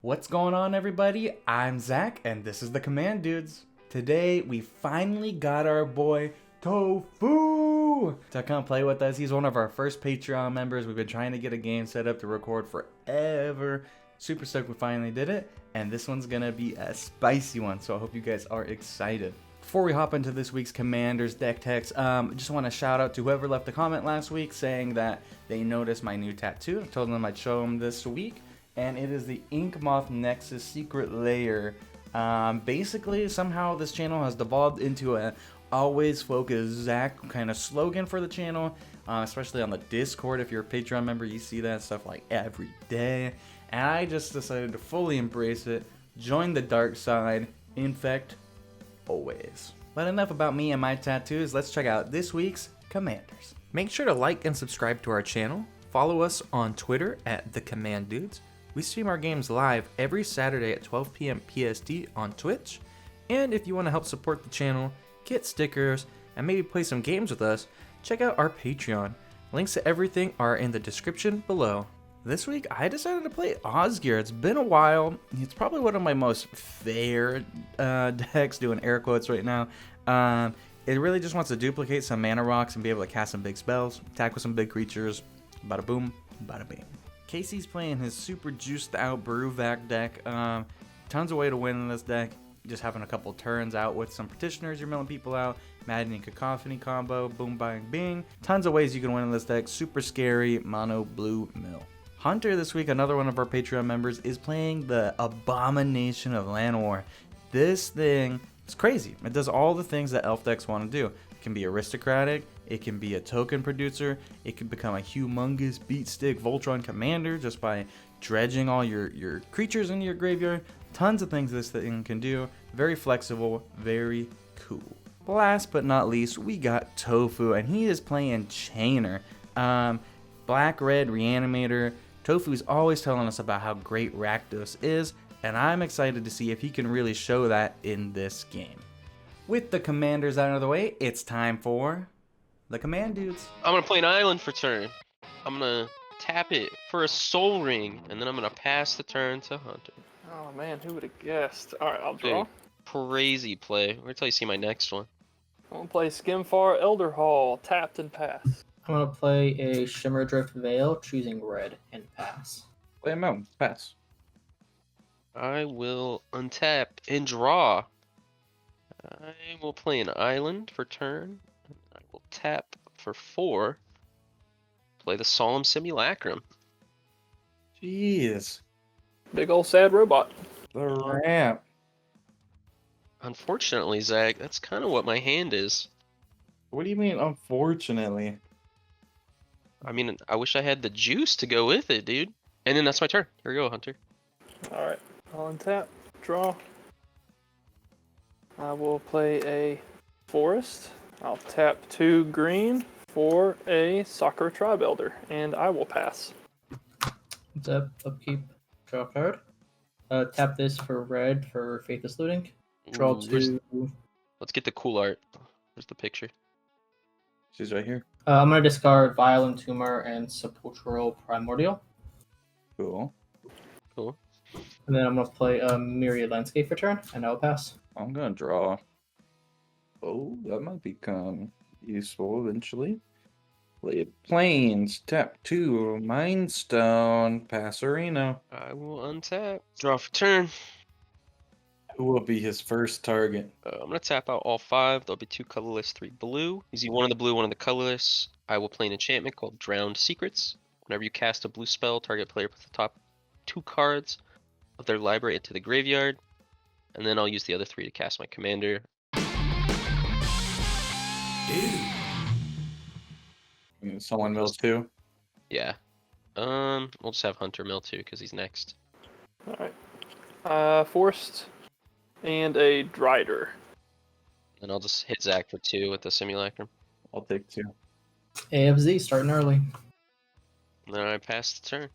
What's going on, everybody? I'm Zach, and this is the Command Dudes. Today, we finally got our boy Tofu to come play with us. He's one of our first Patreon members. We've been trying to get a game set up to record forever. Super stoked we finally did it, and this one's gonna be a spicy one, so I hope you guys are excited. Before we hop into this week's Commanders deck text, just want to shout out to whoever left a comment last week saying that they noticed my new tattoo. I told them I'd show them this week, and it is the Ink Moth Nexus Secret Layer. Basically, somehow this channel has devolved into a always focus Zach kind of slogan for the channel, especially on the Discord. If you're a Patreon member, you see that stuff like every day. And I just decided to fully embrace it, join the dark side, infect always. But enough about me and my tattoos, let's check out this week's Commanders. Make sure to like and subscribe to our channel. Follow us on Twitter at The Command Dudes. We stream our games live every Saturday at 12 p.m. PST on Twitch. And if you want to help support the channel, get stickers, and maybe play some games with us, check out our Patreon. Links to everything are in the description below. This week, I decided to play Osgir. It's been a while. It's probably one of my most fair decks, doing air quotes right now. It really just wants to duplicate some mana rocks and be able to cast some big spells, attack with some big creatures. Bada boom, bada bing. Casey's playing his super juiced out Bruvac deck. Tons of way to win in this deck. Just having a couple turns out with some petitioners, you're milling people out. Maddening Cacophony combo, boom, bang, bing. Tons of ways you can win in this deck. Super scary, mono, blue, mill. Hunter this week, another one of our Patreon members, is playing the Abomination of Llanowar. This thing is crazy. It does all the things that elf decks want to do. It can be aristocratic, it can be a token producer, it can become a humongous beat stick Voltron commander just by dredging all your creatures into your graveyard. Tons of things this thing can do. Very flexible, very cool. Last but not least, we got Tofu, and he is playing Chainer. Black-red Reanimator. Tofu's always telling us about how great Rakdos is, and I'm excited to see if he can really show that in this game. With the Commanders out of the way, it's time for the Command Dudes. I'm gonna play an island for turn. I'm gonna tap it for a soul ring, and then I'm gonna pass the turn to Hunter. Oh man, who would have guessed? Alright, I'll draw. Dude, crazy play. Wait till you see my next one. I'm gonna play Skimfar Elder Hall, tapped and pass. I'm gonna play a Shimmer Drift Veil, choosing red and pass. Play a mountain, pass. I will untap and draw. I will play an island for turn. I will tap for 4. Play the Solemn Simulacrum. Jeez. Big ol' sad robot. The ramp. Unfortunately, Zach, that's kind of what my hand is. What do you mean, unfortunately? I mean, I wish I had the juice to go with it, dude. And then that's my turn. Here we go, Hunter. Alright, I'll untap, draw. I will play a forest. I'll tap 2 green for a Soccer Tribe Elder, and I will pass. Tap, upkeep, draw a card. Tap this for red for Faithless Looting. Draw Ooh, let's get the cool art. Where's the picture? She's right here. I'm gonna discard Violent Tumor and Sepulchral Primordial. Cool. Cool. And then I'm gonna play a Myriad Landscape for turn, and I'll pass. I'm gonna draw. Oh, that might become useful eventually. Play Plains, tap 2, Mind Stone, pass Arena. I will untap. Draw for turn. Who will be his first target? I'm going to tap out all 5. There'll be 2 colorless, 3 blue. Using 1 of the blue, 1 of the colorless. I will play an enchantment called Drowned Secrets. Whenever you cast a blue spell, target player puts the top 2 cards of their library into the graveyard. And then I'll use the other 3 to cast my commander. Someone mills 2. Yeah. We'll just have Hunter mill 2 because he's next. Alright. Forest and a Drider. And I'll just hit Zach for 2 with the Simulacrum. I'll take 2. AFZ starting early. And then I pass the turn.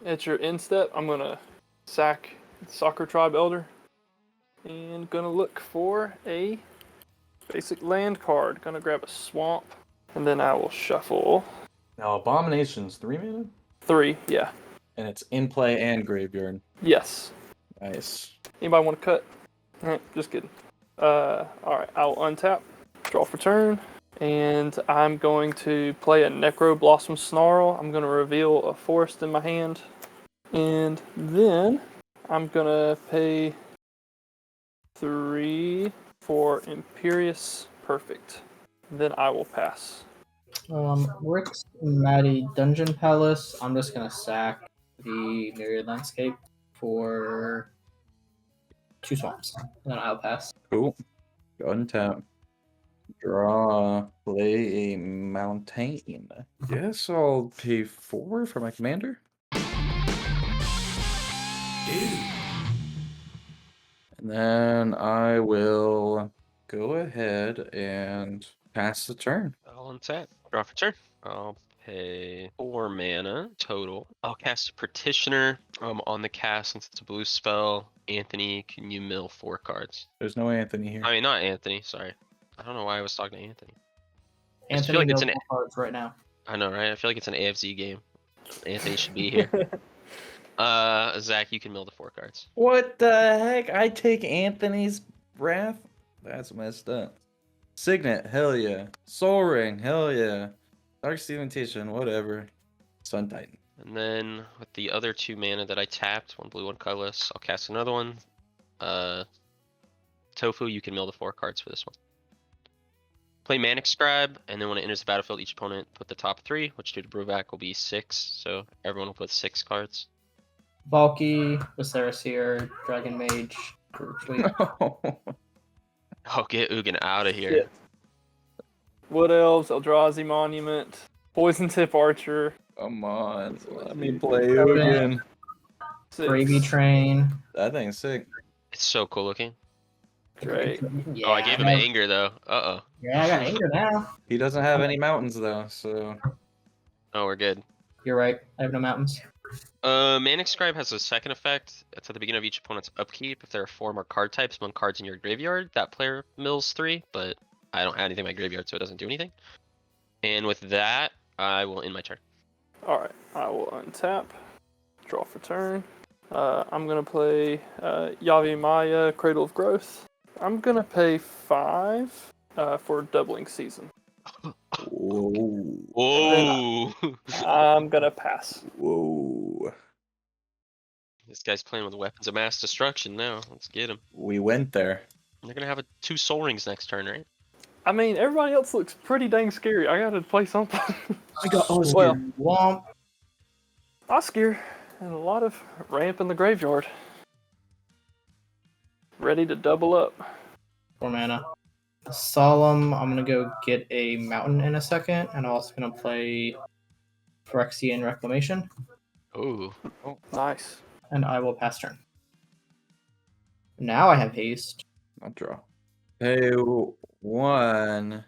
At your end step, I'm gonna sack Soccer Tribe Elder. And gonna look for a basic land card. Gonna grab a swamp. And then I will shuffle Now, Abomination's 3 mana? 3, yeah. And it's in play and graveyard. Yes. Nice. Anybody want to cut? Just kidding. Alright, I'll untap, draw for turn, and I'm going to play a Necro Blossom Snarl. I'm going to reveal a forest in my hand, and then I'm going to pay 3 for Imperious Perfect. Then I will pass. Rick's Maddie Dungeon Palace. I'm just gonna sack the Myriad Landscape for 2 swamps. And then I'll pass. Cool. Untap. Draw. Play a mountain. Yes, I'll pay 4 for my commander. And then I will go ahead and pass the turn. I'll untap. Draw for turn. I'll pay 4 mana total. I'll cast a Petitioner. On the cast, since it's a blue spell. Anthony, can you mill 4 cards? There's no Anthony here. I mean, not Anthony. Sorry. I don't know why I was talking to Anthony. I feel Anthony like it's knows an. all cards right now. I know, right? I feel like it's an AFZ game. Anthony should be here. Zach, you can mill the 4 cards. What the heck? I take Anthony's Wrath? That's messed up. Signet, hell yeah. Soul Ring, hell yeah. Dark Cementation, whatever. Sun Titan. And then with the other 2 mana that I tapped, 1 blue, 1 colorless, I'll cast another one. Tofu, you can mill the 4 cards for this one. Play Manic Scribe, and then when it enters the battlefield, each opponent put the top 3, which due to Bruvac will be 6, so everyone will put 6 cards. Valky, Viserys, Dragon Mage, Sweet. Oh, get Ugin out of here. Shit. Wood Elves, Eldrazi Monument, Poison Tip Archer. Come on, let me play Ugin. 6. Gravy Train. That thing's sick. It's so cool looking. Great. Yeah, Oh, I gave him anger though. Uh-oh. Yeah, I got anger now. He doesn't have any mountains though, so. Oh, we're good. You're right. I have no mountains. Manic Scribe has a second effect. It's at the beginning of each opponent's upkeep. If there are 4 more card types among cards in your graveyard, that player mills 3, but I don't add anything to my graveyard, so it doesn't do anything. And with that, I will end my turn. Alright, I will untap, draw for turn. I'm going to play Yavi Maya, Cradle of Growth. I'm going to pay 5 for Doubling Season. Whoa. Whoa! I'm going to pass. Whoa. This guy's playing with weapons of mass destruction now. Let's get him. We went there. They're gonna have 2 Soul Rings next turn, right? I mean, everybody else looks pretty dang scary. I got to play something. I got Well, Womp. Osgir and a lot of ramp in the graveyard. Ready to double up. 4 mana. Solemn, I'm gonna go get a mountain in a second, and I'm also gonna play Phyrexian Reclamation, Ooh. Nice. and I will pass turn. Now I have haste. I'll draw. Pay 1.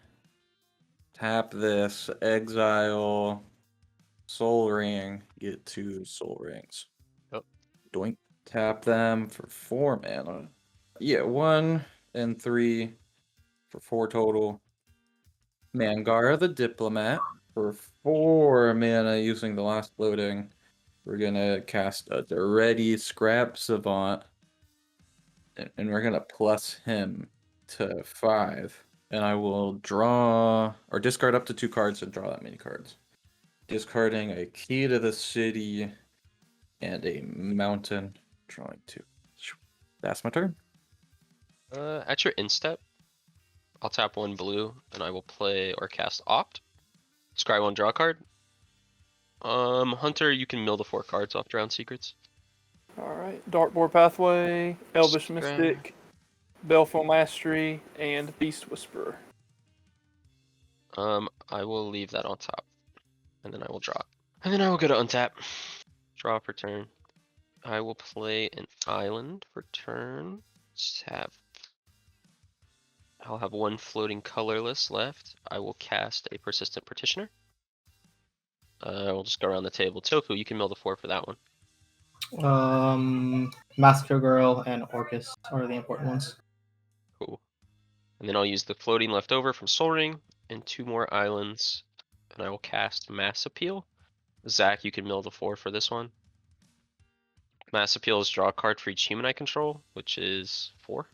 Tap this. Exile. Soul Ring. Get 2 Soul Rings. Yep. Doink. Tap them for 4 mana. Yeah, 1 and 3 for 4 total. Mangara the Diplomat for 4 mana using the last loading. We're gonna cast a Ready Scrap Savant. And we're gonna plus him to 5. And I will draw or discard up to 2 cards and draw that many cards. Discarding a Key to the City and a Mountain. Drawing 2. That's my turn. At your instep, I'll tap 1 blue, and I will play or cast Opt. Scry 1, draw a card. Hunter, you can mill the 4 cards off Drowned Secrets. Alright, Darkboard Pathway, Elvish Scry. Mystic, Baleful Mastery, and Beast Whisperer. I will leave that on top, and then I will draw. And then I will go to untap. Draw for turn. I will play an island for turn. I'll have 1 floating colorless left. I will cast a Persistent Petitioner. We'll just go around the table. Tofu, you can mill the 4 for that one. Massacre Girl and Orcus are the important ones. Cool. And then I'll use the floating left over from Soul Ring and 2 more islands. And I will cast Mass Appeal. Zach, you can mill the 4 for this one. Mass Appeal is draw a card for each human I control, which is 4.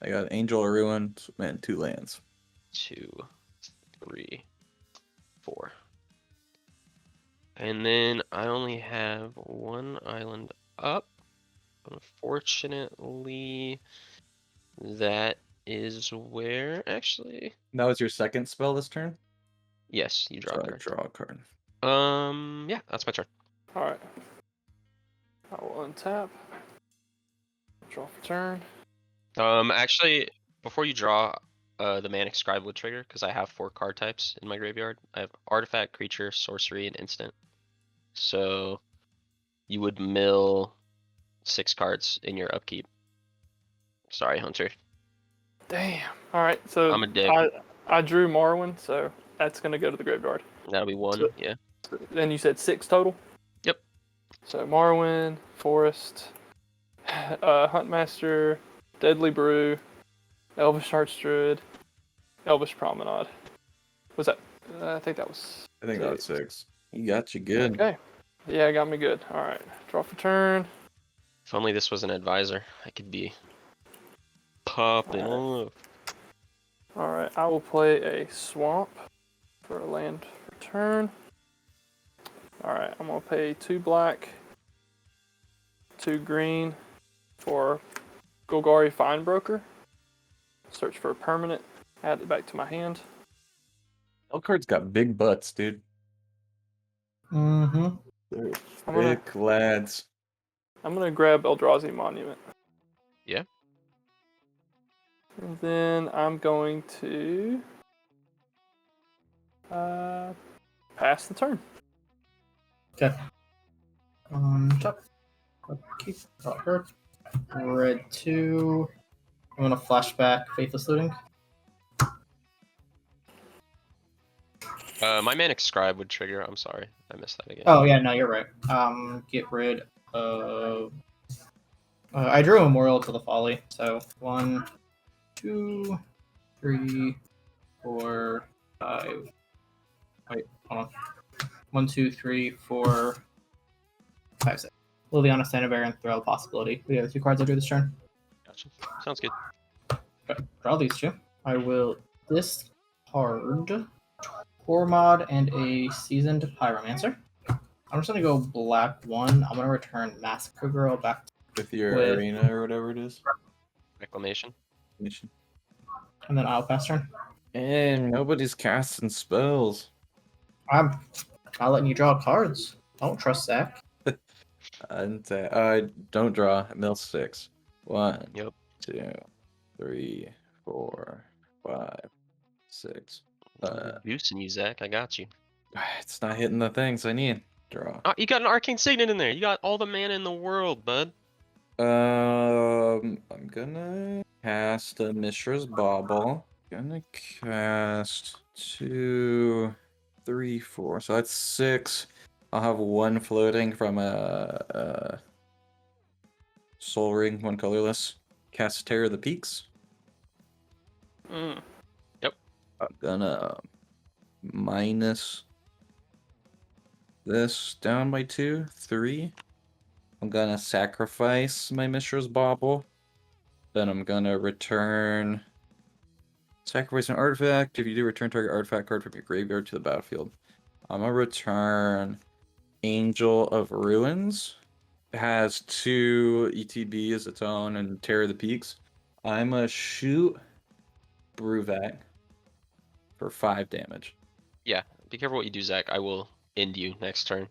I got Angel of Ruin and 2 lands. 2, 3, 4. And then I only have 1 island up. Unfortunately, that is where actually. That was your second spell this turn? Yes, you draw a card. Draw a card. Yeah, that's my turn. Alright. I will untap. Draw for turn. Actually, before you draw, the Manic Scribe would trigger because I have 4 card types in my graveyard. I have artifact, creature, sorcery, and instant. So you would mill 6 cards in your upkeep. Sorry, Hunter. Damn. Alright, so I'm a dick. I drew Marwyn, so that's gonna go to the graveyard. That'll be 1, So- yeah. Then you said 6 total? Yep. So Marwyn, Forest, Huntmaster, Deadly Brew, Elvish Archdruid, Elvish Promenade. Was that? I think that was. I think that was 6. He got you good. Okay. Yeah, got me good. All right. Draw for turn. If only this was an advisor, I could be popping off. All right. I will play a swamp for a land for turn. All right. I'm gonna pay 2 black, 2 green for Golgari Finebroker. Search for a permanent. Add it back to my hand. Elcard's got big butts, dude. Mm-hmm. They're I'm gonna- thick lads. I'm gonna grab Eldrazi Monument. Yeah. And then I'm going to pass the turn. Okay. Top. Keep her. Red 2. I'm gonna flashback Faithless Looting. My Manic Scribe would trigger. I'm sorry, I missed that again. Oh yeah, no, you're right. Get rid of. I drew a Memorial to the Folly. So 1, 2, 3, 4, 5. Wait, hold on. 1, 2, 3, 4, 5, 6. Liliana Standard and throw a possibility. We have the 2 cards I drew this turn. Gotcha. Sounds good. Okay, draw these 2. I will discard Tormod and a Seasoned Pyromancer. I'm just gonna go black 1. I'm gonna return Massacre Girl back, With your With- arena or whatever it is. Reclamation. and then I'll pass turn. And nobody's casting spells. I'm not letting you draw cards. I don't trust Zach. And don't draw. Mill 6. 1, Yep. 2, 3, 4, 5, 6. Boosting you, Zach. I got you. It's not hitting the things I need. Draw. Oh, you got an Arcane Signet in there. You got all the mana in the world, bud. I'm gonna cast a Mishra's Bauble. Gonna cast 2, 3, 4. So that's 6. I'll have 1 floating from a Soul Ring, 1 colorless. Cast Terror of the Peaks. Mm. I'm gonna minus this down by 2, 3. I'm gonna sacrifice my Mishra's Bauble. Then I'm gonna return. Sacrifice an artifact. If you do, return target artifact card from your graveyard to the battlefield. I'm gonna return Angel of Ruins. It has 2 ETB as its own and Terror of the Peaks. I'm gonna shoot Bruvac for 5 damage. Yeah. Be careful what you do, Zach. I will end you next turn.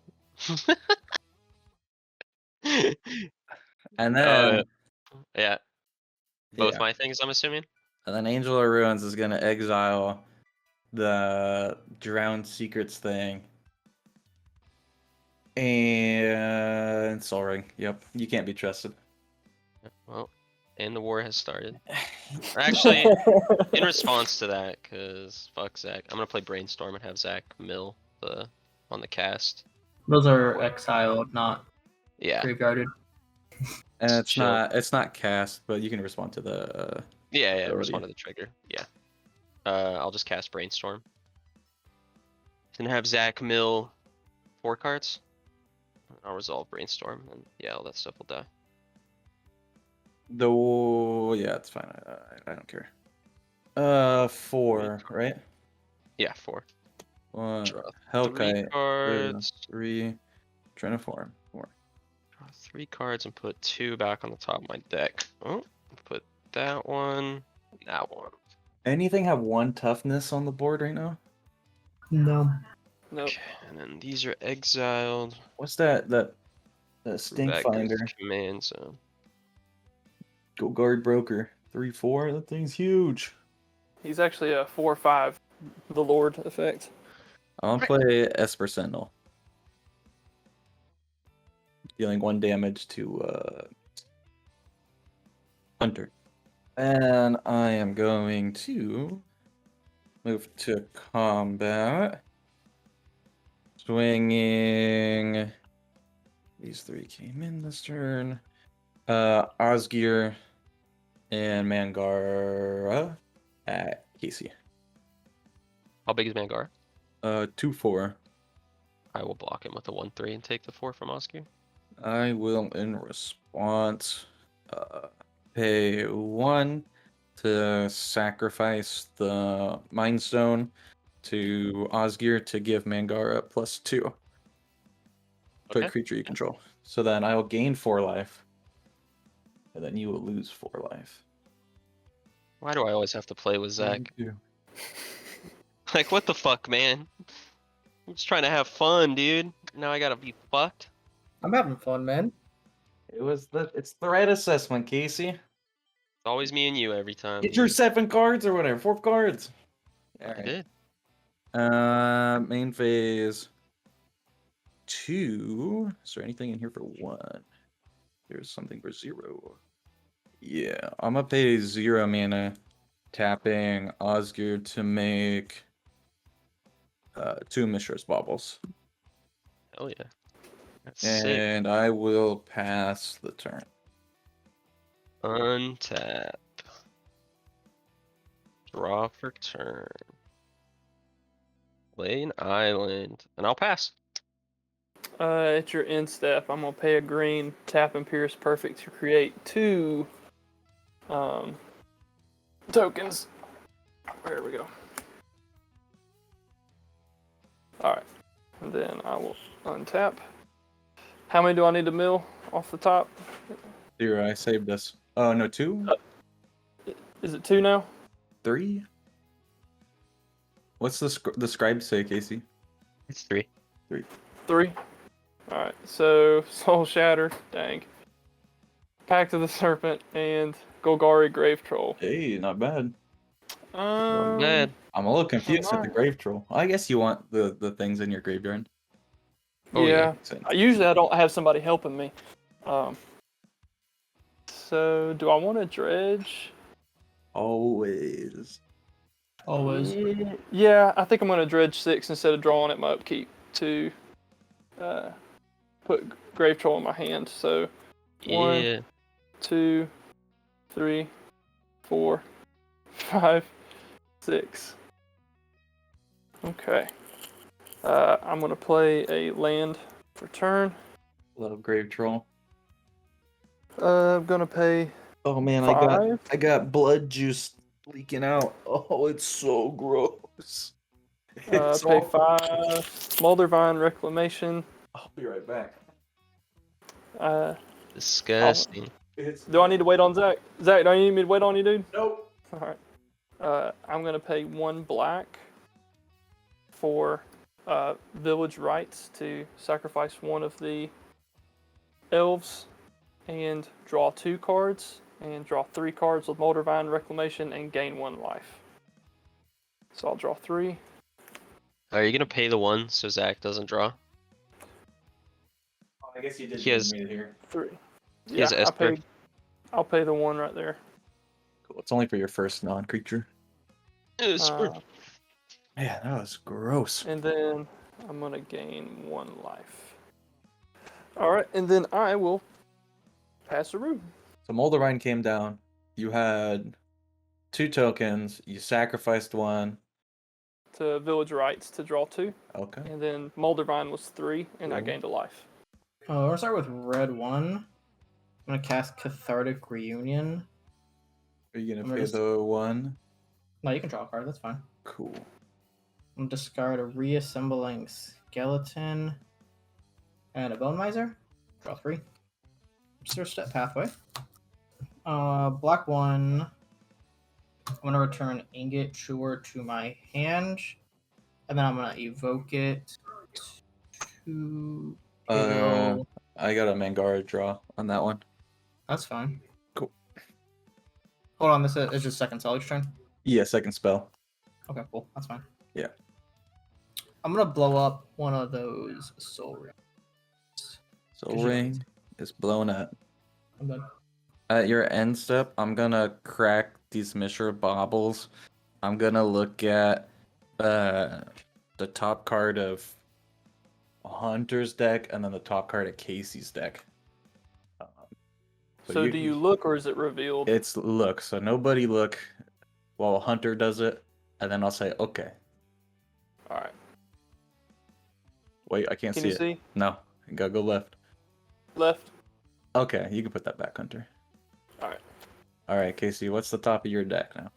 And then Yeah. Both Yeah. my things, I'm assuming. And then Angel of Ruins is gonna exile the Drowned Secrets thing. And Soul Ring. Yep. You can't be trusted. Well, and the war has started. Actually, in response to that, because fuck Zach, I'm gonna play Brainstorm and have Zach mill on the cast. Those are exiled, not Yeah. graveyarded. And it's Chill. not cast, but you can respond to the Yeah, Already. respond to the trigger. Yeah. I'll just cast Brainstorm. Then have Zach mill 4 cards. I'll resolve Brainstorm, and yeah, all that stuff will die. Though, yeah, it's fine. I don't care. 4, right? Yeah, 4. One. Draw 3 Hellkite. 2, cards. 3. Trying to form. 4. Draw 3 cards and put 2 back on the top of my deck. Oh, put that one, that one. Anything have 1 toughness on the board right now? No. Nope. Okay, and then these are exiled. What's that? That stink That goes finder. to command zone. Go guard broker. 3/4. That thing's huge. He's actually a 4/5, the Lord effect. I'm gonna play Esper Sentinel. Dealing 1 damage to Hunter. And I am going to move to combat. Swinging. These 3 came in this turn. Osgir and Mangara at Casey. How big is Mangar? 2/4. I will block him with a 1/3 and take the 4 from Oscar. I will, in response, pay 1 to sacrifice the Mind Stone to Osgir to give Mangara +2 to Okay. a creature you control. So then I will gain 4 life, and then you will lose 4 life. Why do I always have to play with Zach? Thank you. Like, what the fuck, man? I'm just trying to have fun, dude. Now I gotta be fucked. I'm having fun, man. It's threat assessment, Casey. It's always me and you every time. Get your 7 cards or whatever, 4 cards. I did. Main phase 2. Is there anything in here for 1? There's something for 0. Yeah, I'm gonna pay 0 mana, tapping Osgir to make 2 Mishra's Baubles. Hell yeah. That's sick. And I will pass the turn. Untap. Draw for turn. Play an island. And I'll pass. At your end step, I'm gonna pay a green, tap and pierce perfect to create 2 tokens. There we go. Alright. And then I will untap. How many do I need to mill off the top? 0, I saved this. Oh, no, 2? Is it 2 now? 3? What's the scribe say, Casey? It's 3. 3? Alright, so Soul Shatter, dang. Pact of the Serpent, and Golgari Grave Troll. Hey, not bad. Not bad. I'm a little confused with the Alright. grave troll. I guess you want the things in your graveyard. Oh, yeah. Yeah. Makes sense. Usually I don't have somebody helping me. So do I want to dredge? Always. Always. Yeah, I think I'm gonna dredge 6 instead of drawing at my upkeep to put Grave Troll in my hand. So One. Yeah. 2, 3, 4, 5, 6. Okay. I'm gonna play a land for turn. Love grave troll. I'm gonna pay Oh man, 5. I got blood juice leaking out. Oh, it's so gross. It's Pay all- 5. Moldervine Reclamation. I'll be right back. Disgusting. Do I need to wait on Zach? Zach, do you need me to wait on you, dude? Nope. Alright. I'm gonna pay 1 black for village rights to sacrifice one of the elves and draw 2 cards and draw 3 cards with Moldervine Reclamation and gain 1 life. So I'll draw 3. Are you gonna pay the 1 so Zach doesn't draw? I guess you did He has- need it here. 3. He has Esper. I'll pay the 1 right there. Cool. It's only for your first non-creature. Esper. Man, that was gross. And then I'm gonna gain 1 life. Alright, and then I will pass a room. So Moldervine came down. You had 2 tokens. You sacrificed 1. To village rights to draw 2. Okay. And then Moldervine was 3, and I Cool. gained a life. We're gonna start with red 1. I'm gonna cast Cathartic Reunion. Are you I'm gonna gonna pay just- the 1? No, you can draw a card. That's fine. Cool. I'm gonna discard a Reassembling Skeleton and a Bone Miser. Draw 3. Zero step pathway. Black 1. I'm gonna return Ingot Chewer to my hand, and then I'm gonna evoke it to kill. I got a Mangara draw on that one. That's fine. Cool. Hold on, this is just second spell each turn. Yeah, second spell. Okay, cool. That's fine. Yeah. I'm gonna blow up one of those soul rings. Soul Good Ring is blown up. I'm done. At your end step, I'm gonna crack these Mishra baubles. I'm gonna look at the top card of Hunter's deck and then the top card of Casey's deck. So do you look or is it revealed? It's look, so nobody look while Hunter does it, and then I'll say, okay. All right. Wait, I can't Can see you it. see? No, you gotta go left. Left. Okay, you can put that back, Hunter. All right. All right, Casey, what's the top of your deck now?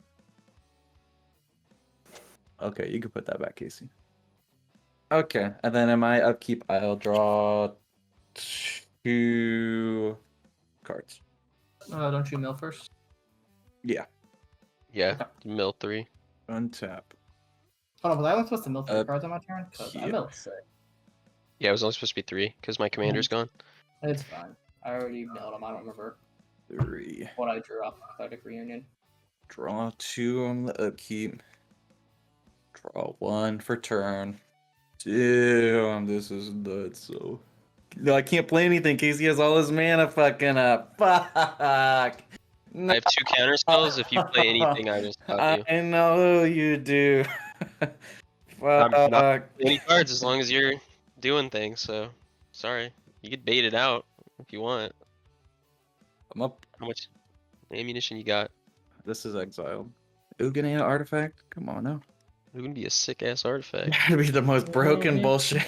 Okay, you can put that back, Casey. Okay, and then in my upkeep, I'll draw 2 cards. Don't you mill first? Yeah, Yeah, mill 3. untap. Hold on, was I only supposed to mill 3 Uh, cards on my turn? Because I yeah. milled 6. Yeah, it was only supposed to be 3 because my commander's gone. It's fine. I already milled them. I don't remember 3. what I drew off Cathartic Reunion. Draw 2 on the upkeep. Draw 1 for turn. Damn, this is nuts. So, no, I can't play anything. Casey has all his mana fucking up. Fuck. No. I have 2 counter spells. If you play anything, I just stop you. I know you do. I'm Fuck. not any cards as long as you're doing things. So, sorry, you could bait it out if you want. I'm up. How much ammunition you got? This is exiled. Uganea artifact? Come on now. It would be a sick ass artifact. That'd be the most broken bullshit.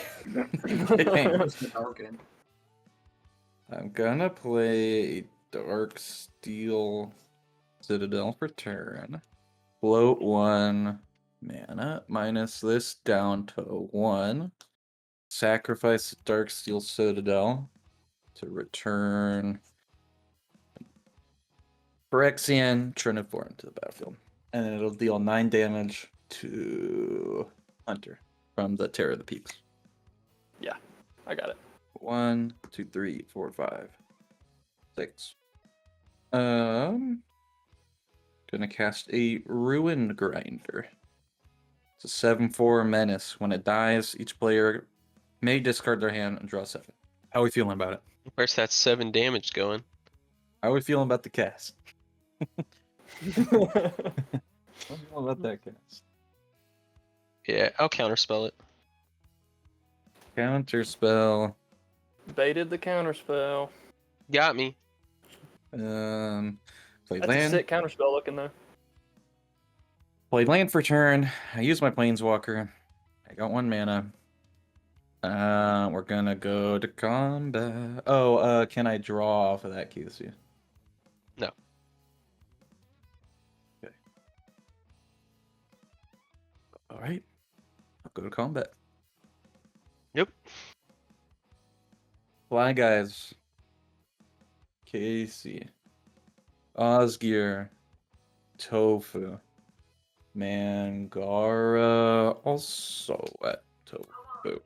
I'm gonna play Dark Steel Citadel for turn. Float 1 mana, minus this down to 1. Sacrifice Dark Steel Citadel to return Phyrexian Triniform to the battlefield. And then it'll deal 9 damage to Hunter from the Terror of the Peaks. I got it. 1, 2, 3, 4, 5, 6. Gonna cast a Ruin Grinder. It's a 7/4 menace. When it dies, each player may discard their hand and draw 7. How are we feeling about it? Where's that 7 damage going? How are we feeling about the cast? How are we feeling about that cast? Yeah, I'll counterspell it. Counter spell. Baited the counter spell. Got me. Play That's a land. sick counter spell looking though. Play land for turn. I use my Planeswalker. I got 1 mana. We're gonna go to combat. Oh, can I draw off of that, Casey? No. Okay. All right. I'll go to combat. Yep. Fly guys. Casey. Osgir. Tofu. Mangara. Also at Tofu.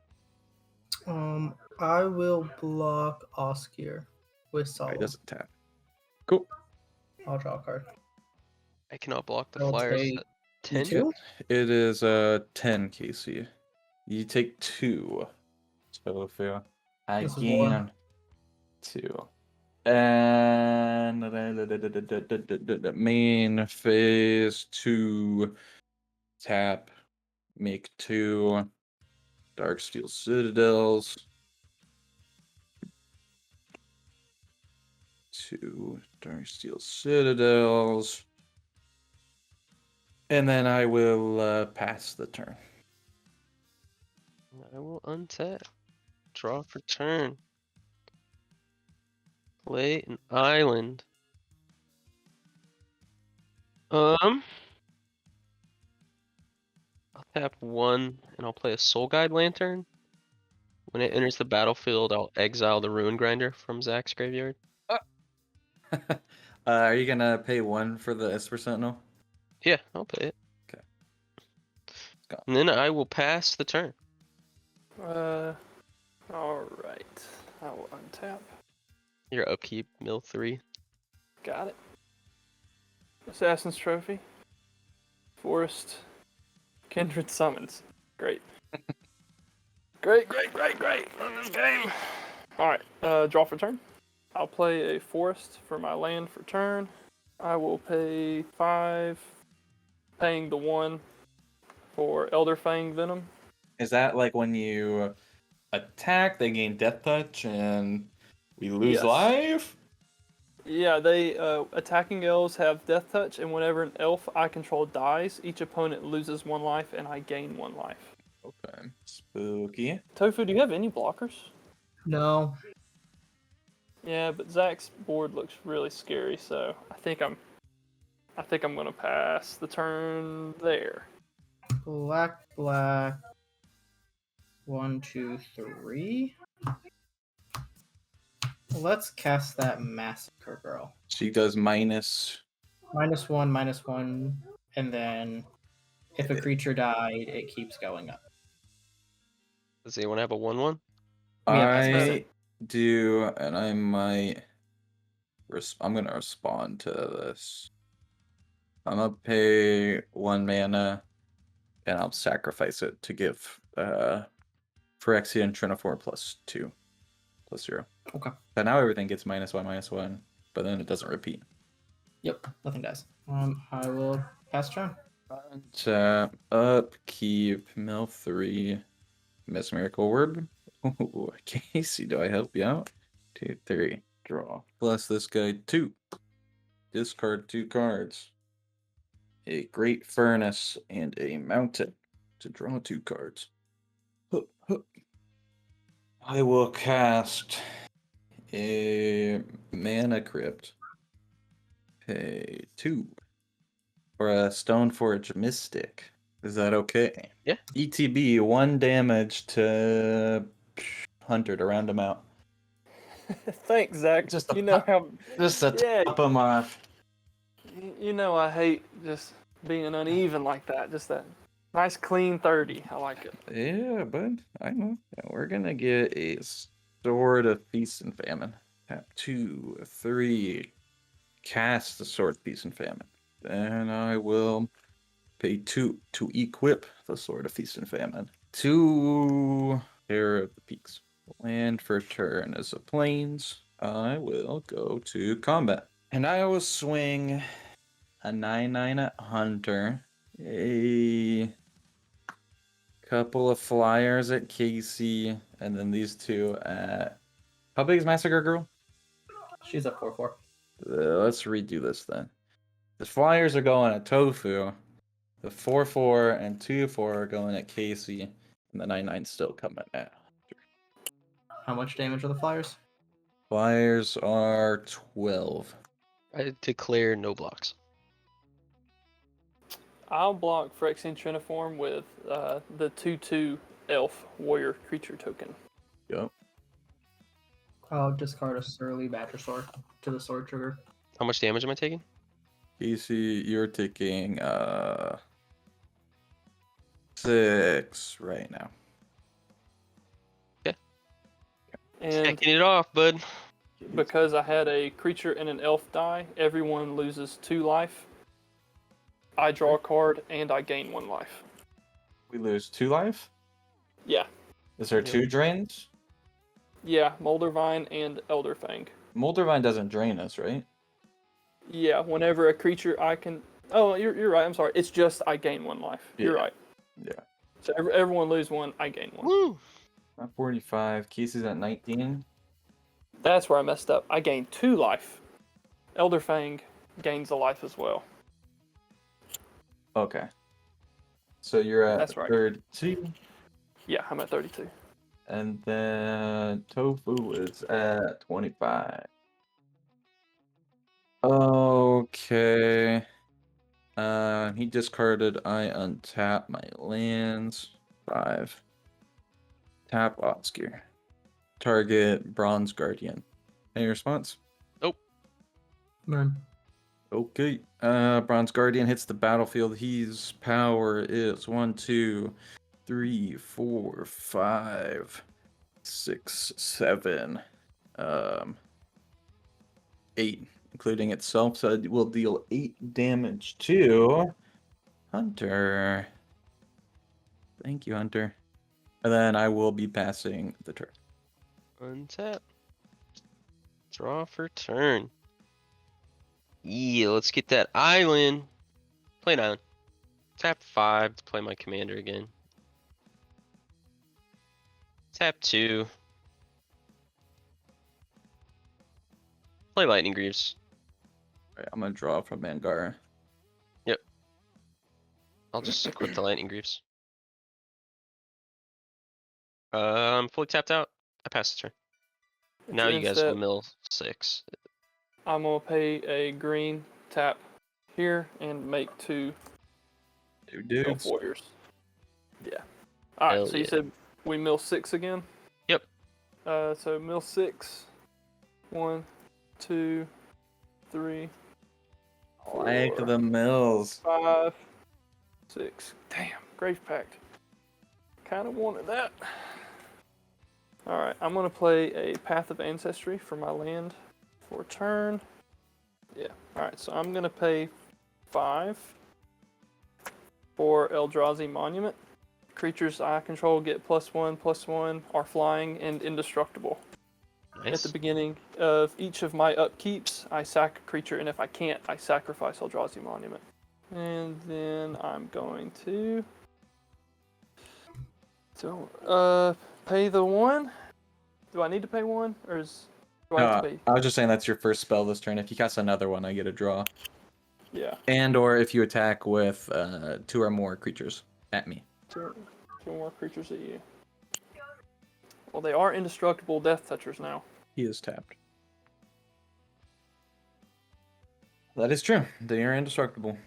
I will block Osgir with He Solemn. doesn't tap. Cool. I'll draw a card. I cannot block the I'll flyers. take 10? 2? It is 10, Casey. You take 2. Tofu. This is Again. 2. And main phase 2. Tap. Make 2. Dark Steel Citadels. 2 Dark Steel Citadels. And then I will pass the turn. I will untap. Draw for turn. Play an island. I'll tap 1 and I'll play a Soul Guide Lantern. When it enters the battlefield, I'll exile the Ruin Grinder from Zach's graveyard. Are you gonna pay 1 for the Esper Sentinel? Yeah, I'll play it. Okay. Go. And then I will pass the turn. Alright. I will untap. Your upkeep, mill 3. Got it. Assassin's Trophy. Forest. Kindred Summons. Great. Great. On this game. Alright, draw for turn. I'll play a forest for my land for turn. I will pay 5, paying the 1 for Elder Fang Venom. Is that like when you attack, they gain Death Touch, and we lose Yes. life? Yeah, they attacking elves have Death Touch, and whenever an elf I control dies, each opponent loses 1 life, and I gain 1 life. Okay. Spooky. Tofu, do you have any blockers? No. Yeah, but Zach's board looks really scary, so I think I'm gonna pass the turn there. Black. 1, 2, 3. Let's cast that Massacre Girl. She does minus. -1, and then if a creature died, it keeps going up. Does anyone have a 1/1? We have I Esper. do, and I might. I'm gonna respond to this. I'm gonna pay 1 mana, and I'll sacrifice it to give Phyrexian Trinophore +2, +0. Okay. But now everything gets -1, but then it doesn't repeat. Yep, nothing dies. I will pass turn. Tap, upkeep, mill 3, Mesmerical Word. Ooh, Casey, do I help you out? 2, 3, draw. Plus this guy 2. Discard 2 cards. A Great Furnace and a Mountain to draw 2 cards. Hup, hup. I will cast a Mana Crypt. Pay 2 for a Stoneforge Mystic. Is that okay? Yeah. ETB, 1 damage to Hunter to round him out. Thanks, Zach. Just to you know pop- how Just to Yeah. top him off. you know I hate just being uneven like that. Just that nice clean 30. I like it. Yeah, bud. I know. Yeah, we're gonna get a Sword of Feast and Famine. Tap 2, 3. Cast the Sword of Feast and Famine. Then I will pay 2 to equip the Sword of Feast and Famine. 2 Pair of the Peaks. Land for turn is a Plains. I will go to combat. And I will swing a 9/9 at Hunter. A couple of flyers at Casey. And then these 2 at... How big is Massacre Girl? She's at 4/4. Let's redo this then. The flyers are going at Tofu. The 4/4 and 2/4 are going at Casey. And the 9/9 still coming at. How much damage are the flyers? Flyers are 12. I declare no blocks. I'll block Phyrexian Triniform with the 2/2 elf warrior creature token. Yep. I'll discard a Surly Badgersaur to the sword trigger. How much damage am I taking? Casey, you're taking 6 right now. And Checking it off, bud. because I had a creature and an elf die, everyone loses 2 life. I draw a card and I gain 1 life. We lose 2 life? Yeah. Is there 2 drains? Yeah, Moldervine and Elderfang. Moldervine doesn't drain us, right? Yeah, whenever a creature I can... Oh, you're right, I'm sorry. It's just I gain 1 life. You're Yeah. right. Yeah. So everyone lose 1, I gain 1. Woo! At 45. Casey's at 19. That's where I messed up. I gained 2 life. Elderfang gains a life as well. Okay. So you're at That's right. 32. Yeah, I'm at 32. And then Tofu is at 25. Okay. He discarded. I untap my lands. 5. Tap Osgir. Target Bronze Guardian. Any response? Nope. None. Okay. Bronze Guardian hits the battlefield. His power is 1, 2, 3, 4, 5, 6, 7, 8, including itself. So it will deal 8 damage to Hunter. Thank you, Hunter. And then I will be passing the turn. Untap. Draw for turn. Yeah, let's get that island. Play down. Tap 5 to play my commander again. Tap 2. Play Lightning Greaves. All right, I'm gonna draw from Mangara. I'll just equip the Lightning Greaves. I'm fully tapped out. I pass the turn. Now you guys will mill 6. I'm gonna pay a green tap here and make 2 Two elf dudes. warriors. Yeah. All right. Hell So you yeah. said we mill 6 again. Yep. So mill 6. 1, 2, 3, Like 4, the mills. 5, 6. Damn, Grave Pact. Kind of wanted that. Alright, I'm going to play a Path of Ancestry for my land for turn. Yeah, alright, so I'm going to pay 5 for Eldrazi Monument. Creatures I control get +1/+1, are flying, and indestructible. Nice. At the beginning of each of my upkeeps, I sack a creature, and if I can't, I sacrifice Eldrazi Monument. And then I'm going to pay the 1. Do I need to pay 1, or do I have to pay? I was just saying that's your first spell this turn. If you cast another one, I get a draw. Yeah, And or if you attack with 2 or more creatures at me. 2 more creatures at you. Well, they are indestructible Death Touchers now. He is tapped. That is true. They are indestructible.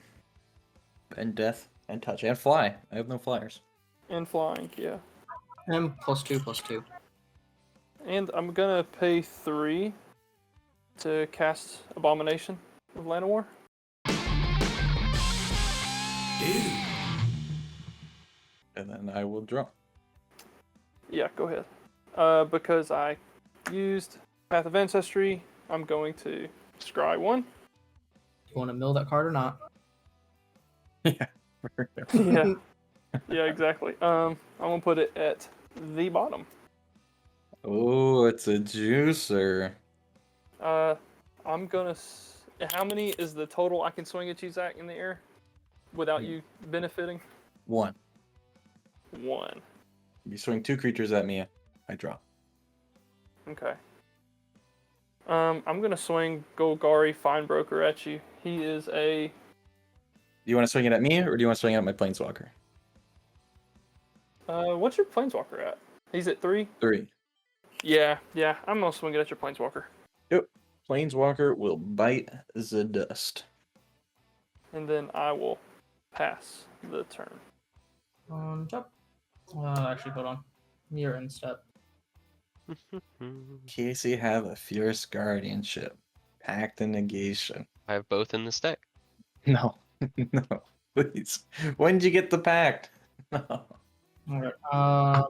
And death and touch and fly. I have no flyers. And flying, yeah. And +2/+2. And I'm gonna pay 3 to cast Abomination with Llanowar. And then I will draw. Yeah, go ahead. Because I used Path of Ancestry, I'm going to scry 1. You want to mill that card or not? Yeah. Yeah. Yeah, exactly. I'm gonna put it at the bottom. Oh, it's a juicer. I'm gonna. How many is the total I can swing at you, Zach, in the air, without you benefiting? 1. 1. You swing 2 creatures at me, I draw. Okay. I'm gonna swing Golgari Finebroker at you. He is a. Do you want to swing it at me, or do you want to swing it at my planeswalker? What's your Planeswalker at? He's at 3? 3. Yeah. I'm gonna swing it at your Planeswalker. Yep. Planeswalker will bite the dust. And then I will pass the turn. Yep. Actually, hold on. You're in step. Casey have a fierce guardianship. Pact and negation. I have both in this deck. No. No. Please. When did you get the pact? No. Alright.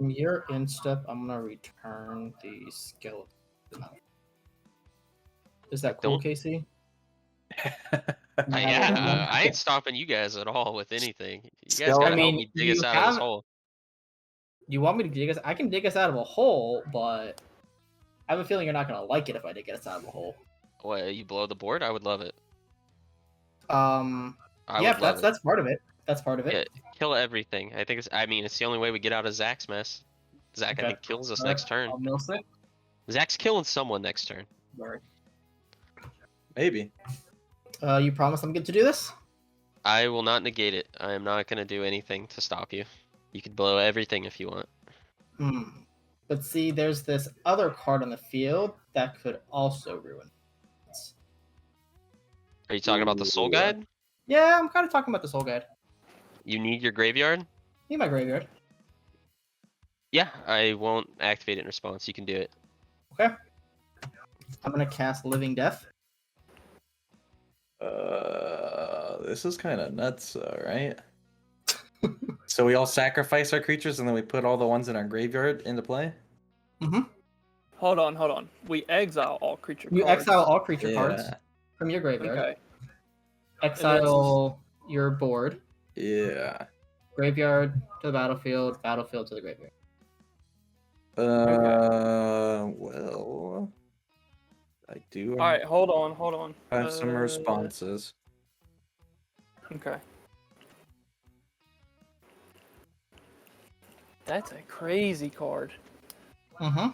You're in step. I'm gonna return the skeleton. Is that cool, Don't- Casey? Yeah, I ain't stopping you guys at all with anything. You guys Skeleton- gotta I help mean, me dig us you out of this have- hole. You want me to dig us? I can dig us out of a hole, but I have a feeling you're not gonna like it if I dig us out of a hole. What, you blow the board? I would love it. Yeah, would love it. that's part of it. That's part of it. Yeah, kill everything. It's the only way we get out of Zach's mess. Zach, I Okay. think, kills us Alright, next turn. I'll mill 6. Zach's killing someone next turn. Alright. Maybe. You promise I'm good to do this? I will not negate it. I am not going to do anything to stop you. You could blow everything if you want. But see, there's this other card on the field that could also ruin it. Are you talking about the Soul Ooh. Guide? Yeah, I'm kind of talking about the Soul Guide. You need your graveyard? Need my graveyard. Yeah, I won't activate it in response. You can do it. Okay. I'm gonna cast Living Death. This is kind of nuts, right? So we all sacrifice our creatures and then we put all the ones in our graveyard into play? Mm-hmm. Hold on. We exile all creature You cards. exile all creature cards Yeah. from your graveyard. Okay. Exile your board. Yeah. Graveyard to the battlefield. Battlefield to the graveyard. Well, I do All right, hold on. have some responses. Okay. That's a crazy card. Mm-hmm.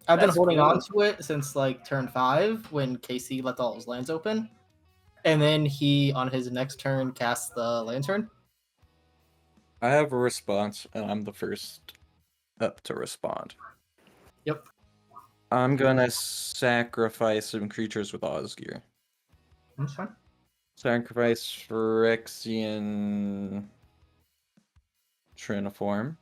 I've been That's holding cool. on to it since like turn 5 when KC lets all his lands open. And then he, on his next turn, casts the Lantern. I have a response, and I'm the first up to respond. Yep. I'm gonna sacrifice some creatures with Osgir. That's fine. Sacrifice Phyrexian Triniform.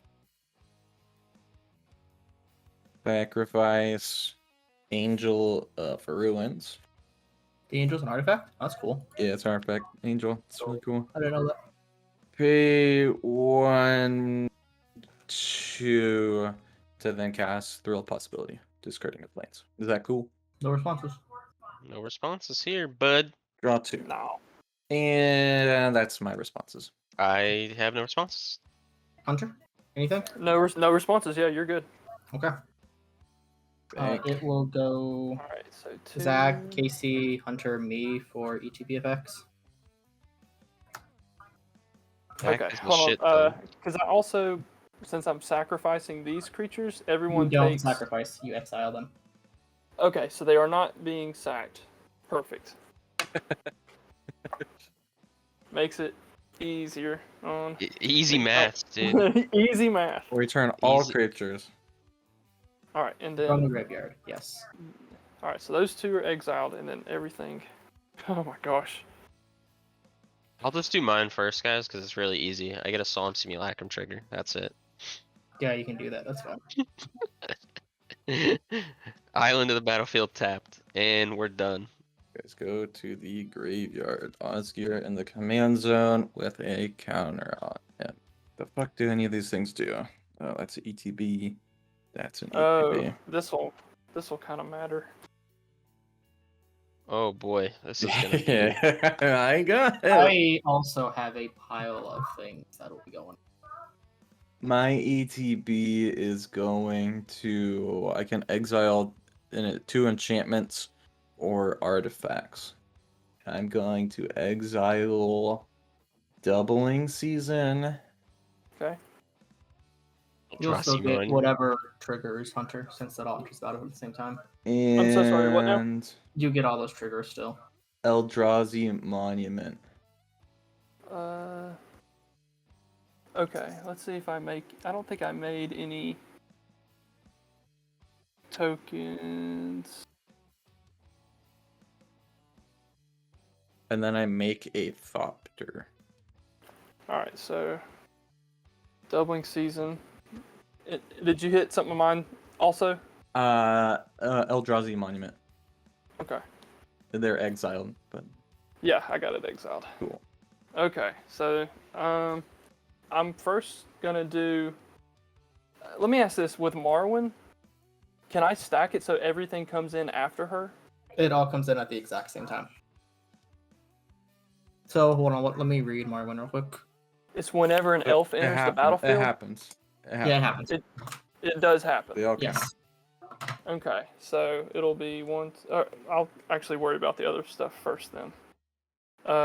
Sacrifice Angel for Ruins. The Angel's an artifact? That's cool. Yeah, it's an artifact. Angel. It's really cool. I didn't know that. Pay 1, 2 to then cast Thrill Possibility, discarding the planes. Is that cool? No responses. No responses here, bud. Draw 2. No. And that's my responses. I have no responses. Hunter? Anything? No responses. Yeah, you're good. Okay. It will go All right, so 2. Zach, Casey, Hunter, me for ETBFX. Heck Okay, is the hold shit, on. though. Because I also, since I'm sacrificing these creatures, You everyone don't takes. sacrifice, you exile them. Okay, so they are not being sacked. Perfect. Makes it easier on. Easy math, dude. Easy math. Return all Easy. creatures. All right, and From the then. graveyard, yes. All right, so those 2 are exiled, and then everything. Oh my gosh. I'll just do mine first, guys, because it's really easy. I get a Solemn Simulacrum trigger. That's it. Yeah, you can do that. That's fine. Island of the battlefield tapped, and we're done. Guys, go to the graveyard. Osgir in the command zone with a counter on him. The fuck do any of these things do? Oh, that's an ETB. That's an ETB. Oh, this will kind of matter. Oh boy, this is gonna be. Yeah, I got it. I also have a pile of things that'll be going. My ETB is going to. I can exile in it 2 enchantments or artifacts. I'm going to exile Doubling Season. Okay. You'll still Eldrazi get Mine. whatever triggers, Hunter, since that all enters out at the same time. And I'm so sorry, what now? You get all those triggers still. Eldrazi Monument. Okay, let's see if I make. I don't think I made any tokens. And then I make a Thopter. Alright, so. Doubling season. Did you hit something of mine also? Eldrazi Monument. Okay. They're exiled, but Yeah, I got it exiled. cool. Okay, so I'm first gonna do. Let me ask this: with Marwyn, can I stack it so everything comes in after her? It all comes in at the exact same time. So hold on, let me read Marwyn real quick. It's whenever an elf enters the battlefield. It happens. Yeah, it happens. It does happen. They all count. Yes. Okay, so it'll be one. I'll actually worry about the other stuff first then.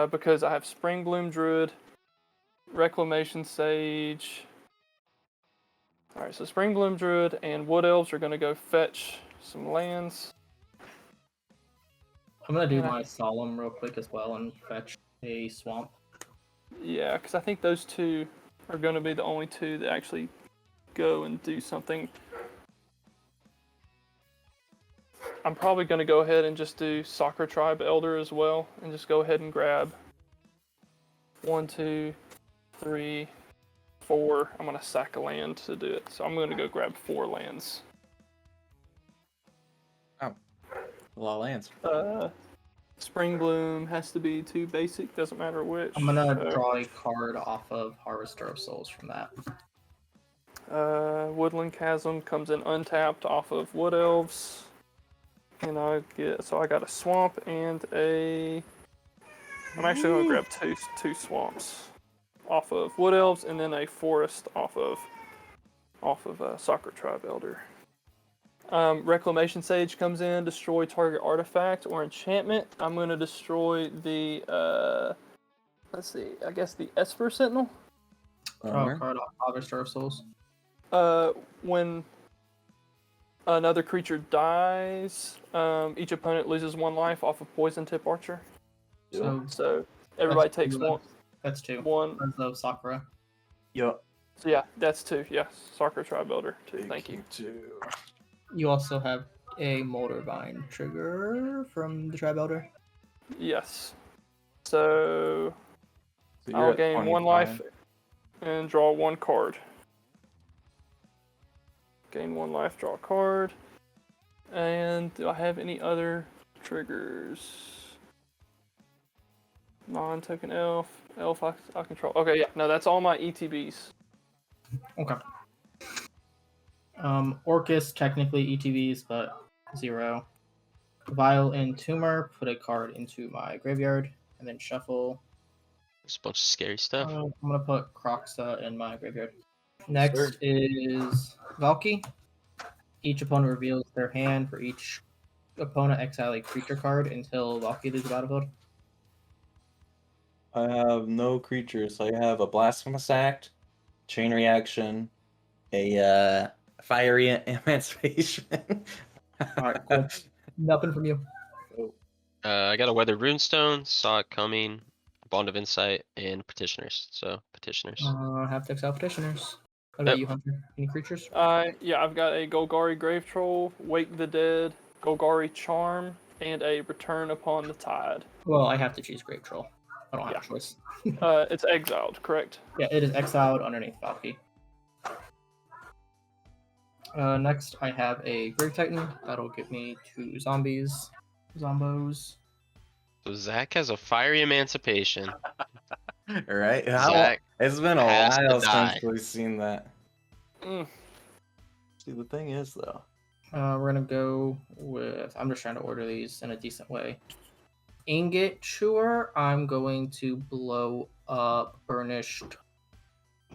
Because I have Springbloom Druid, Reclamation Sage. Alright, so Springbloom Druid and Wood Elves are going to go fetch some lands. I'm gonna do Yeah. my Solemn real quick as well and fetch a swamp. Yeah, because I think those 2 are going to be the only 2 that actually go and do something. I'm probably going to go ahead and just do Soccer Tribe Elder as well, and just go ahead and grab 1, 2, 3, 4. I'm going to sack a land to do it, so I'm going to go grab 4 lands. A lot of lands. Spring Bloom has to be 2 basic, doesn't matter which. I'm gonna draw a card off of Harvester of Souls from that. Woodland Chasm comes in untapped off of Wood Elves. And I got a swamp and a. I'm actually gonna grab two swamps off of Wood Elves, and then a forest off of Soccer Tribe Elder. Reclamation Sage comes in, destroy target artifact or enchantment. I'm gonna destroy the let's see, I guess the Esper Sentinel. Draw a card off Harvester of Souls. When another creature dies, each opponent loses 1 life off of Poison Tip Archer. So everybody takes 1. That's 2. 1. As of Sakura. Yup. So yeah, that's 2. Yeah, Soccer Tribe Builder 2. Thank you. You also have a Moldervine trigger from the Tribe Elder. Yes. So I'll gain 1 life and draw 1 card. Gain 1 life, draw a card. And do I have any other triggers? Non-token elf. Elf I control. Okay, yeah. No, that's all my ETBs. Okay. Orcus, technically ETBs, but 0. Vile and Tumor, put a card into my graveyard, and then shuffle. There's a bunch of scary stuff. I'm gonna put Croxa in my graveyard. Next is Valky. Each opponent reveals their hand. For each opponent, exile a creature card until Valky leaves the battlefield. I have no creatures. I have a Blasphemous Act, Chain Reaction, a Fiery Emancipation. Alright, cool. Nothing from you. I got a Weathered Runestone, Saw It Coming, Bond of Insight, and Petitioners. So, Petitioners. Have to exile Petitioners. What about you, Hunter? Any creatures? Yeah, I've got a Golgari Grave Troll, Wake the Dead, Golgari Charm, and a Return Upon the Tide. Well, I have to choose Grave Troll. I don't have a choice. It's exiled, correct? Yeah, it is exiled underneath Valky. Next, I have a Grave Titan. That'll give me 2 zombies. Zombos. So, Zach has a Fiery Emancipation. Right? Zach It's been a has to while die. since we've seen that. Mm. See, the thing is, though. We're gonna go with. I'm just trying to order these in a decent way. Ingot Chewer. I'm going to blow up Burnished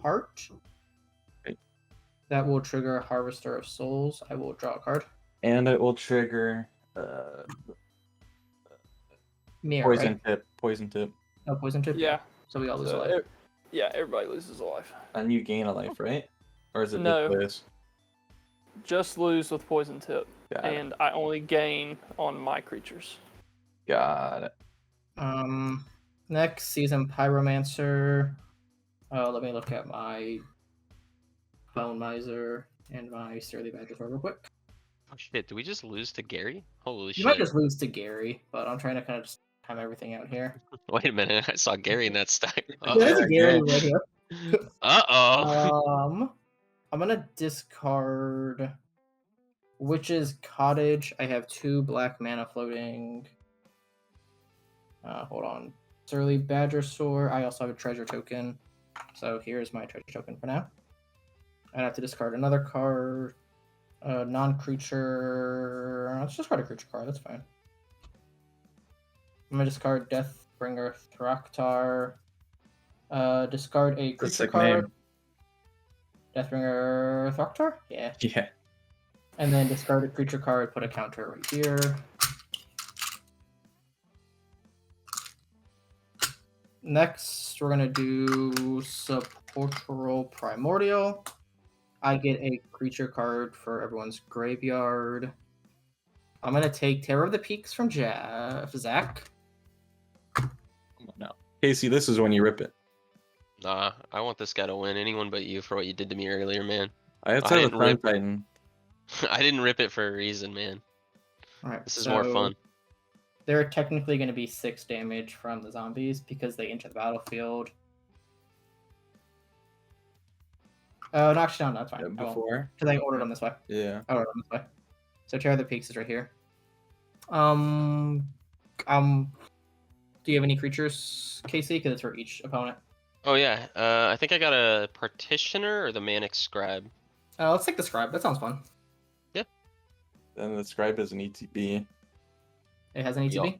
Heart. Okay. That will trigger Harvester of Souls. I will draw a card. And it will trigger Mirror, Poison right? Tip. Poison Tip. Oh, Poison Tip? Yeah. So we all lose a So, life. everybody loses a life. And you gain a life, right? Or is it No. this? Just lose with Poison Tip, Got it. and I only gain on my creatures. Got it. Next season Pyromancer. Let me look at my Bone Miser and my Surly Badger real quick. Oh shit, did we just lose to Gary? Holy You shit. might just lose to Gary, but I'm trying to kind of just time everything out here. Wait a minute, I saw Gary in that stack. There's Uh-oh. Gary right here. Uh-oh. I'm gonna discard Witch's Cottage. I have 2 black mana floating. Hold on. Surly Badger Soar. I also have a treasure token. So here's my treasure token for now. I have to discard another card. Non-creature. Let's discard a creature card. That's fine. I'm gonna discard Deathbringer Thraktar. Discard a creature sick card. name. Deathbringer Thraktar? Yeah. Yeah. And then discard a creature card, put a counter right here. Next, we're gonna do Sepulchral Primordial. I get a creature card for everyone's graveyard. I'm gonna take Terror of the Peaks from Zach. No. Casey, this is when you rip it. Nah, I want this guy to win. Anyone but you for what you did to me earlier, man. I had I to have a didn't Sun rip- Titan. I didn't rip it for a reason, man. All right. This is more fun. They're technically going to be 6 damage from the zombies because they enter the battlefield. Oh, no, actually, no, that's fine. Before? Because I ordered them this way. Yeah. I ordered them this way. So Terror of the Peaks is right here. Do you have any creatures, Casey? Because it's for each opponent. Oh yeah, I think I got a Partitioner or the Manic Scribe. Let's take the Scribe. That sounds fun. Then the scribe is an ETB. It has an ETB?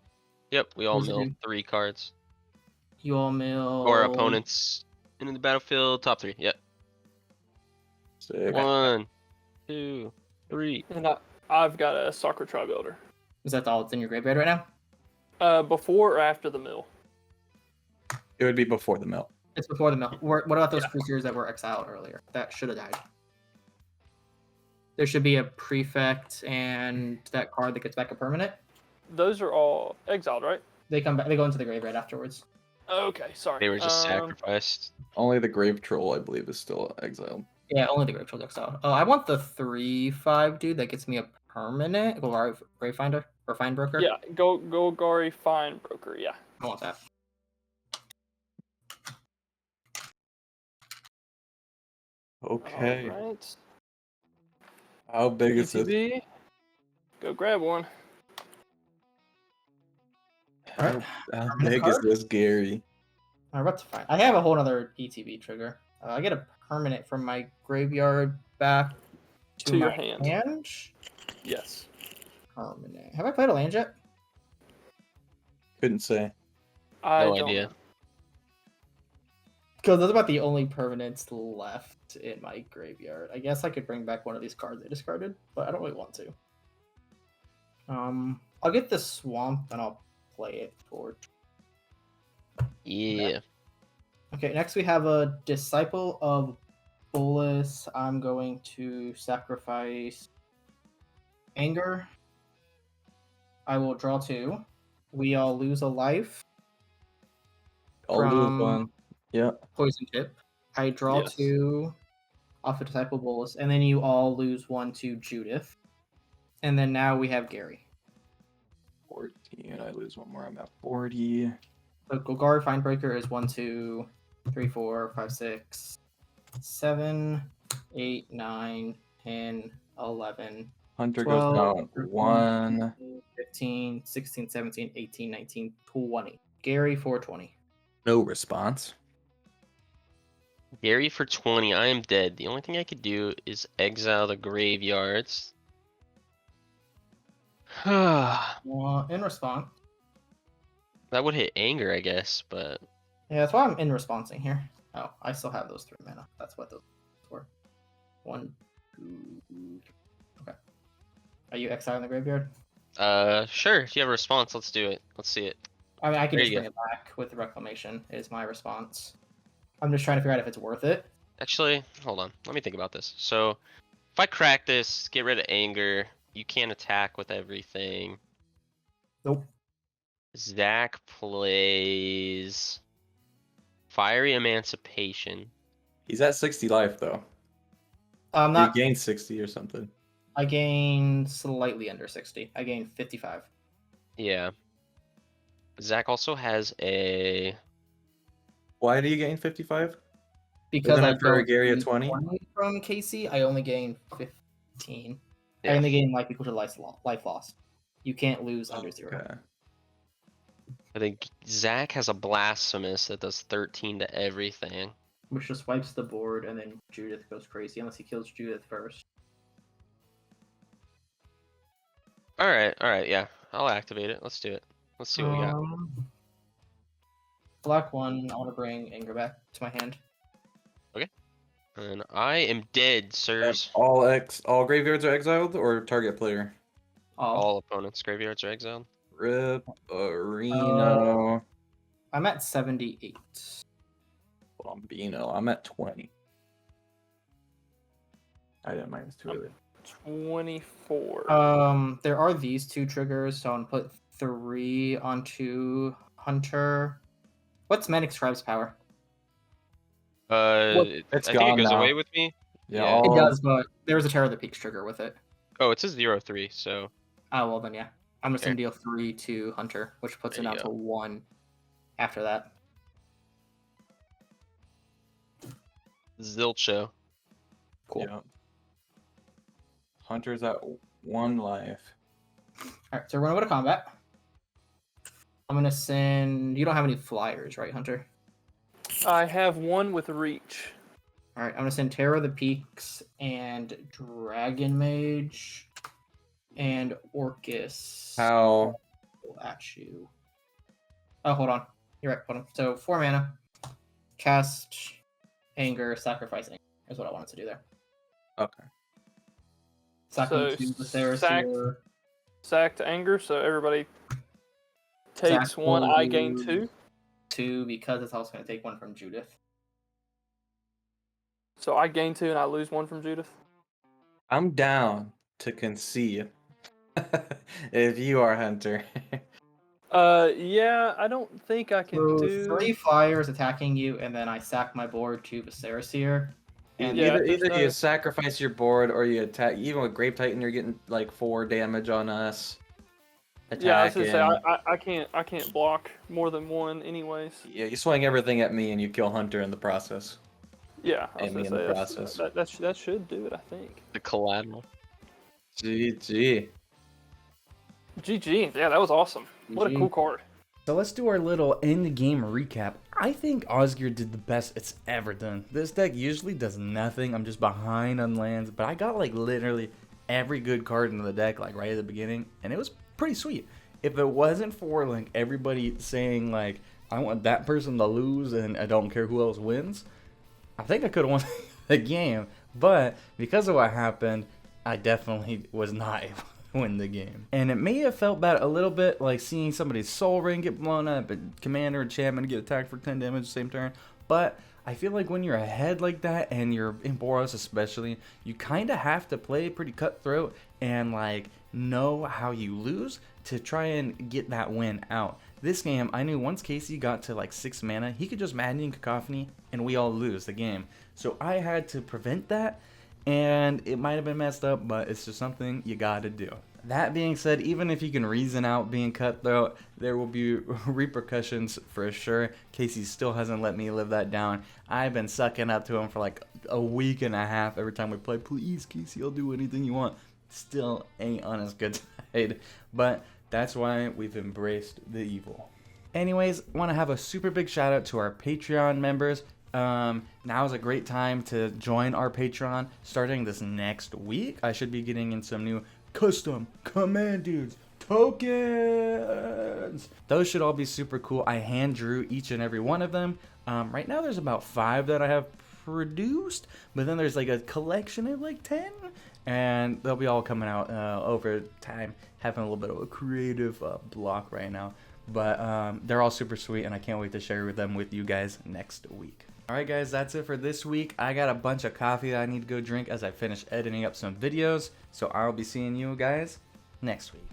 Yep, we all What does it mill do? 3 cards. You all mill... Or opponents into the battlefield, top 3. Yep. Sick. 1, 2, 3. And I've got a Soccer Tribe Elder. Is that all that's in your graveyard right now? Before or after the mill? It would be before the mill. It's before the mill. What about those creatures that were exiled earlier? That should have died. There should be a prefect and that card that gets back a permanent. Those are all exiled, right? They come back. They go into the graveyard afterwards. Okay, sorry. They were just sacrificed. Only the grave troll, I believe, is still exiled. Yeah, only the grave troll exiled. Oh, I want the 3/5 dude that gets me a permanent. Grave Finder or Find Broker. Yeah, Golgari Fine Broker. Yeah. I want that. Okay. All right. How big is it? ETB. Go grab one. How Permanent big is card? this, Gary? I'm about to find. I have a whole other ETB trigger. I get a permanent from my graveyard back To my your hand. Yes. Permanent. Have I played a land yet? Couldn't say. I No don't idea. know. Because that's about the only permanents left in my graveyard. I guess I could bring back one of these cards I discarded, but I don't really want to. I'll get the swamp and I'll play it for. Yeah. Okay, next we have a Disciple of Bolus. I'm going to sacrifice Anger. I will draw 2. We all lose a life. I'll lose From- one. Yeah. Poison Tip. I draw Yes. 2 off a Disciple of Bolus, and then you all lose 1 to Judith. And then now we have Gary. 14. I lose one more. I'm at 40. So Golgari Findbreaker is 1, 2, 3, 4, 5, 6, 7, 8, 9, 10, 11, Hunter 12, goes down 13, 1. 15, 16, 17, 18, 19, 20. Gary 420. No response. Gary for 20. I am dead. The only thing I could do is exile the graveyards. That In response. would hit anger, I guess, but Yeah, that's why I'm in responsing here. Oh, I still have those 3 mana. That's what those were. 1, 2, 3. Okay. Are you exiling the graveyard? sure. If you have a response, let's do it. Let's see it. I mean, I can There just you bring it back with the Reclamation, is my response. I'm just trying to figure out if it's worth it. Actually, hold on. Let me think about this. So, if I crack this, get rid of anger, you can't attack with everything. Nope. Zach plays Fiery Emancipation. He's at 60 life, though. I'm not. He gained 60 or something. I gained slightly under 60. I gained 55. Yeah. Zach also has a. Why do you gain 55? Because Isn't I it for broke Gary at the 20? from Casey, I only gained 15. I Yeah. only gained life equal to life lost. You can't lose under 0. Okay. I think Zach has a Blasphemous that does 13 to everything. Which just wipes the board, and then Judith goes crazy unless he kills Judith first. Alright, yeah. I'll activate it. Let's do it. Let's see what we got. Black 1, I want to bring Anger back to my hand. And I am dead, sirs. All graveyards are exiled or target player? All opponents' graveyards are exiled. Rip, Reno, I'm at 78. Bombino. I'm at 20. I didn't minus 2 of it. 24. There are these 2 triggers, so I'm gonna put 3 onto Hunter. What's Manic Scribe's power? It's I think gone it goes now. away with me. Yeah, Yeah. It does, but there's a Terror of the Peaks trigger with it. Oh, it's a 0/3, so Oh, well then, yeah. I'm just Fair. gonna deal 3 to Hunter, which puts it There you down go. to 1 after that. Zilcho. Cool. Yep. Hunter's at 1 life. Alright, so we're gonna go to combat. I'm gonna send. You don't have any flyers, right, Hunter? I have one with reach. Alright, I'm gonna send Terror of the Peaks and Dragon Mage and Orcus How? at you. Oh, hold on. You're right, hold on. So 4 mana. Cast Anger, Sacrifice Anger is what I wanted to do there. Okay. Sacking So, 2 with Theros sack- here. Sack to anger, so everybody takes Zach 1, will I gain do 2. 2 because it's also gonna take 1 from Judith. So I gain 2 and I lose 1 from Judith. I'm down to concede. If you are Hunter. Yeah, I don't think I can So do. 3 flyers attacking you, and then I sack my board to Viserys here. And Yeah, either there's you no- sacrifice your board or you attack. Even with Grave Titan, you're getting like 4 damage on us. Yeah, I was Attacking. gonna say I can't block more than 1 anyways. Yeah, you swing everything at me and you kill Hunter in the process. Yeah, I was And me gonna in the say process. that should do it. I think. The collateral. GG. GG. Yeah, that was awesome. What a GG. cool card. So let's do our little in-the-game recap. I think Osgir did the best it's ever done. This deck usually does nothing. I'm just behind on lands, but I got like literally every good card in the deck like right at the beginning, and it was pretty sweet. If it wasn't for like everybody saying like I want that person to lose and I don't care who else wins, I think I could have won the game. But because of what happened, I definitely was not able win the game. And it may have felt bad a little bit, like seeing somebody's soul ring get blown up and commander and enchantment get attacked for 10 damage the same turn. But I feel like when you're ahead like that, and you're in Boros especially, you kind of have to play pretty cutthroat and like know how you lose to try and get that win out. This game, I knew once Casey got to like 6 mana, he could just Maddening Cacophony and we all lose the game. So I had to prevent that. And it might have been messed up, but it's just something you gotta do. That being said, even if you can reason out being cutthroat, there will be repercussions for sure. Casey still hasn't let me live that down. I've been sucking up to him for like a week and a half every time we play. Please, Casey, I'll do anything you want. Still ain't on his good side. But that's why we've embraced the evil. Anyways, want to have a super big shout out to our Patreon members. Now is a great time to join our Patreon starting this next week. I should be getting in some new custom command dudes tokens. Those should all be super cool. I hand drew each and every one of them. Right now there's about 5 that I have produced, but then there's like a collection of like 10, and they'll be all coming out over time. Having a little bit of a creative block right now, but they're all super sweet, and I can't wait to share them with you guys next week. Alright guys, that's it for this week. I got a bunch of coffee that I need to go drink as I finish editing up some videos, so I'll be seeing you guys next week.